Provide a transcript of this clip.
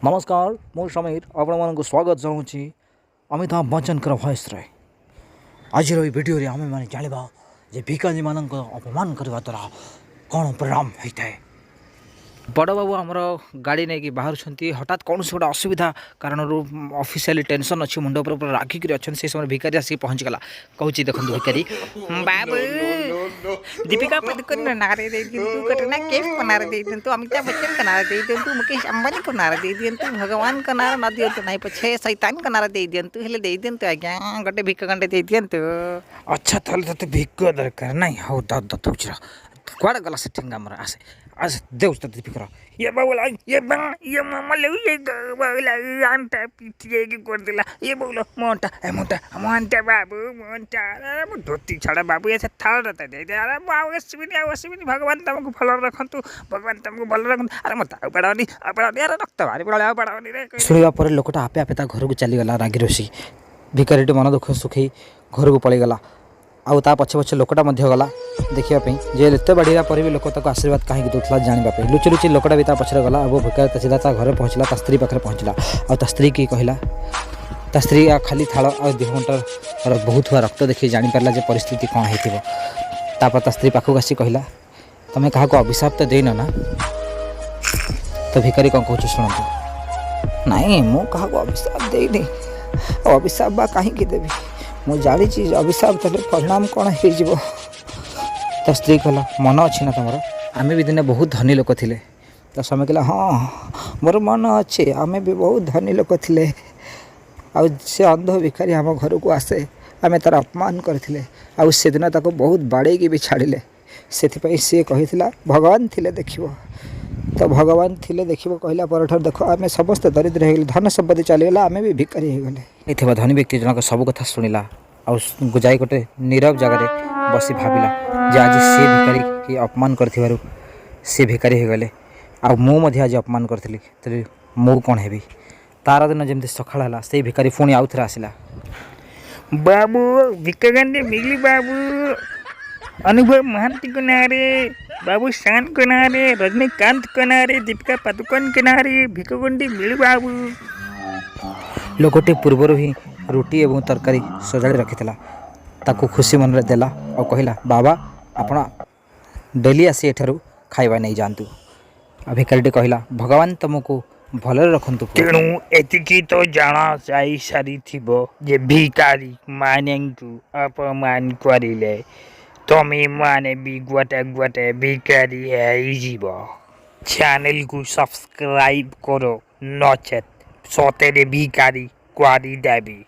नमस्कार मु समीर आपण स्वागत चाहूँगी अमिताभ बच्चन भॉइस रे। आज भिडियो आम मैंने जाना जे भिखारी मान अपमान करने द्वारा कौन परिणाम होता है। बड़ बाबू आमर गाड़ी नहीं बाहर हठात कौन से गोटे असुविधा कारण ऑफिशियली टेंशन अच्छी मुंड पर रागिक अच्छा से समय भिखारी आसिक पहुँचीगला कहूँ देखो भिखारी बाबू दीपिका पदुकोण नारे दे दिंतु कटरीना कैफ को नारे दे दिंतु अमिताभ बच्चन को नारे दे दिंतु मुकेश अंबानी को नारे दे दिंतु भगवान को नारे न दिंतु नहीं पछे शैतान को नारे दे दिंतु हेले दे दिंतु आज्ञा गोटे भिक गंडे दे दिंतु। अच्छा ताले तते भिक दरकार नहीं हो दौचरा कुआड़े गला से ठेंगा मर आसे आज देव तते भिक ये बाबूला ये मामा ले ये बाबूला आंटा पीछे की कर दिला ये बाबूला मोंटा बाबू मोंटा अरे धोती छाड़ा बाबू ऐसे थाल रहता दे दे अरे बाबू असबिनी भगवान तुमको भल रखंतु भगवान तुमको भल रखंतु अरे मत पड़ानी अरे रक्त भारी पड़ा पड़ानी रे सुनिबा पर लोकटा आपे आपे ता घर को चली गला रागी रोसी भिखारीटी मन दुख सुखी घर को पलि गला आउ ता पछे पछे लोकटा मध्य गला देखिया जे एते बढ़िया पर भी लोक ताको आशीर्वाद कहीं दूसरा जानवा लुचि लुचि लोकटा भी पछरे गला अब भिखारी सीधा ता घर पहुँचला ता स्त्री पाखे पहुँचला आ ता स्त्री की कहला ता स्त्री खाली थाल आ देहमंटर बहुत हुआ रक्त देखी जानीपारा जे परिस्थिति कौन होता ता स्त्री पाखक आसी कहला तुम्हें क्या अभिशाप तो देन ना। तो भिखारी कौन कहूँ शुणु नाई मु क्या अभिशाप देनी अभिशाप बा कहीं देवी मु जानी अभिशाप तेरे परिणाम कौन हो। तो स्त्री कहला मन अच्छी ना तुम आम भी दिने बहुत धनी लोक थे। तो समय कहला हाँ मोर मन अच्छे आम भी बहुत धनी लोक थे आ से अंध भिखारी आम घर को आसे आम तार अपमान करते से दिन ताको बहुत बाड़े भी छाड़े से सी कही भगवान थिले देखिबो। तो भगवान थिले देखिबो कहला पर देख आम समस्त दरिद्र हो गले धन संपत्ति चलीगला आम भी भिखारी हो गले। ये धनी व्यक्ति जनक सब कथा शुणिला आ जाई गोटे नीरव जगह बसी भाविला जे आज सी भिखारी की अपमान कर सी भिखारी हो गले आ मुझे आज अपमान करी तो मु कौन हेबी। तार दिन जमी सकाल है से भिखारी पुणी आउ थे आसला बाबू भिकगंडे मिली बाबू अनुभव महांती को नारे बाबू शान को नारे रजनीकांत को नारे दीपिका पदुकोण के नारे भिकगंडे मिली बाबू। लोकटी पूर्वर ही रुटी एवं तरकारी सजाड़ी रखी ताकू खुशी मन रे देला और कहला बाबा आपण डेली आसी एठारू खाइबा नहीं जातु। भिखारीटी कहला भगवान तुमको भल रखंतु तेणु एतिकी तो जाना जाई सारी थिबो जे भिखारी मानेंकु अपमान करिले तमे माने भी गोटे गोटे भिखारी है जीव। चैनल को सब्सक्राइब करो नचेत सतेरे भिखारी क्वारी देवी।